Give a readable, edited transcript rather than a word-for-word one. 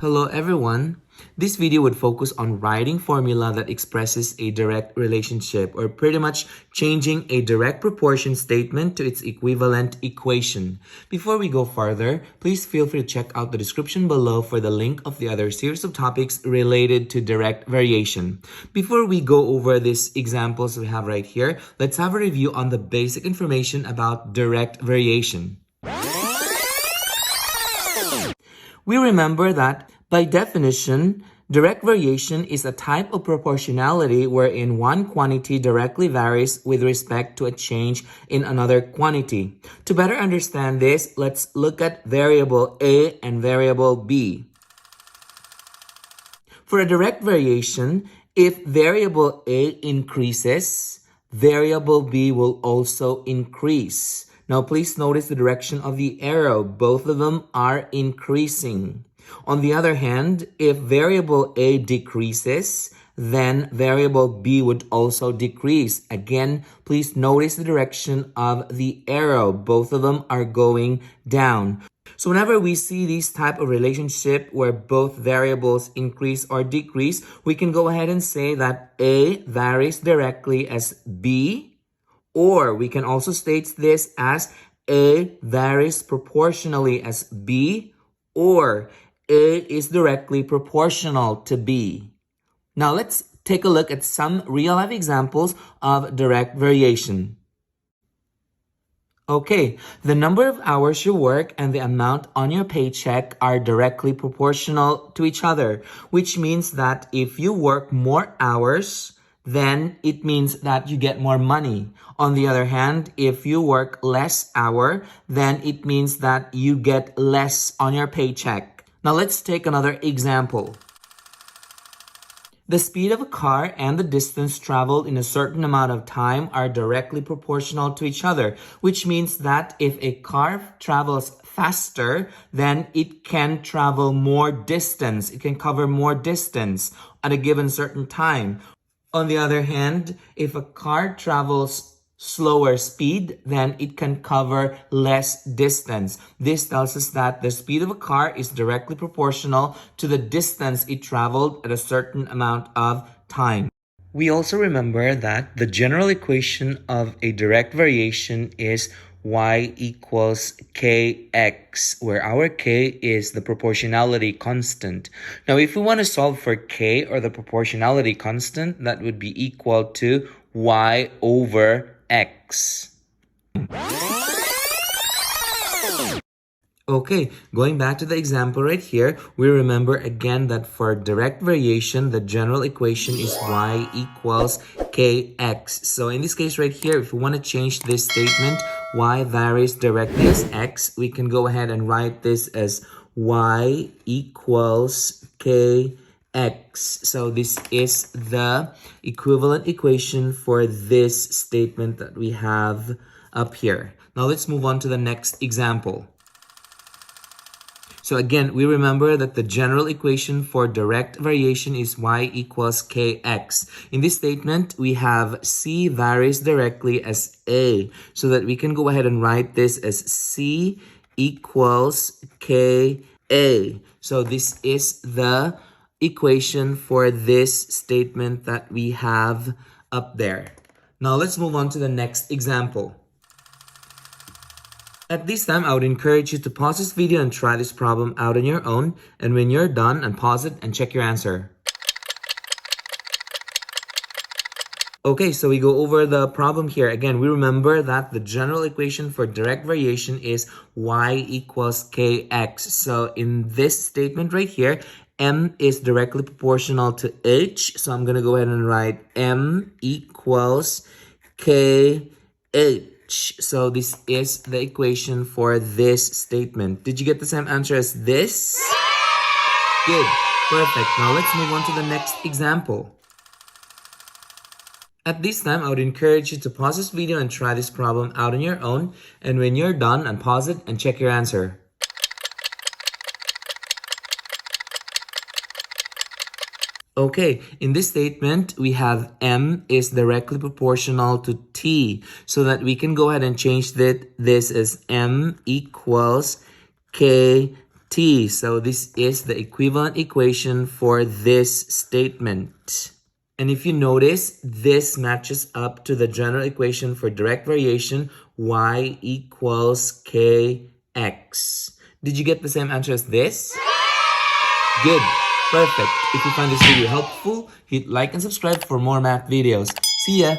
Hello everyone. This video would focus on writing formula that expresses a direct relationship, or pretty much changing a direct proportion statement to its equivalent equation. Before we go further, please feel free to check out the description below for the link of the other series of topics related to direct variation. Before we go over these examples we have right here, let's have a review on the basic information about direct variation. We remember that, by definition, direct variation is a type of proportionality wherein one quantity directly varies with respect to a change in another quantity. To better understand this, let's look at variable A and variable B. For a direct variation, if variable A increases, variable B will also increase. Now, please notice the direction of the arrow. Both of them are increasing. On the other hand, if variable A decreases, then variable B would also decrease. Again, please notice the direction of the arrow. Both of them are going down. So whenever we see this type of relationship where both variables increase or decrease, we can go ahead and say that A varies directly as B, or we can also state this as A varies proportionally as B, or A is directly proportional to B. Now let's take a look at some real-life examples of direct variation. Okay, the number of hours you work and the amount on your paycheck are directly proportional to each other, which means that if you work more hours, then it means that you get more money. On the other hand, if you work less hour, then it means that you get less on your paycheck. Now let's take another example. The speed of a car and the distance traveled in a certain amount of time are directly proportional to each other, which means that if a car travels faster, then it can travel more distance. It can cover more distance at a given certain time. On the other hand, if a car travels slower speed, then it can cover less distance. This tells us that the speed of a car is directly proportional to the distance it traveled at a certain amount of time. We also remember that the general equation of a direct variation is y equals kx, where our k is the proportionality constant. Now, if we want to solve for k, or the proportionality constant, that would be equal to y over x. Okay, going back to the example right here, we remember again that for direct variation, the general equation is y equals kx. So in this case right here, if we want to change this statement, y varies directly as x, we can go ahead and write this as y equals kx. So this is the equivalent equation for this statement that we have up here. Now let's move on to the next example. So again, we remember that the general equation for direct variation is y equals kx. In this statement, we have c varies directly as a, so that we can go ahead and write this as c equals ka. So this is the equation for this statement that we have up there. Now let's move on to the next example. At this time, I would encourage you to pause this video and try this problem out on your own. And when you're done, unpause it and check your answer. Okay, so we go over the problem here. Again, we remember that the general equation for direct variation is y equals kx. So in this statement right here, m is directly proportional to h. So I'm going to go ahead and write m equals kh. So this is the equation for this statement. Did you get the same answer as this? Good. Perfect. Now let's move on to the next example. At this time, I would encourage you to pause this video and try this problem out on your own. And when you're done, unpause it and check your answer. Okay, in this statement, we have m is directly proportional to t, so that we can go ahead and change this as m equals k t. So this is the equivalent equation for this statement. And if you notice, this matches up to the general equation for direct variation, y equals kx. Did you get the same answer as this? Good. Perfect. If you find this video helpful, hit like and subscribe for more math videos. See ya!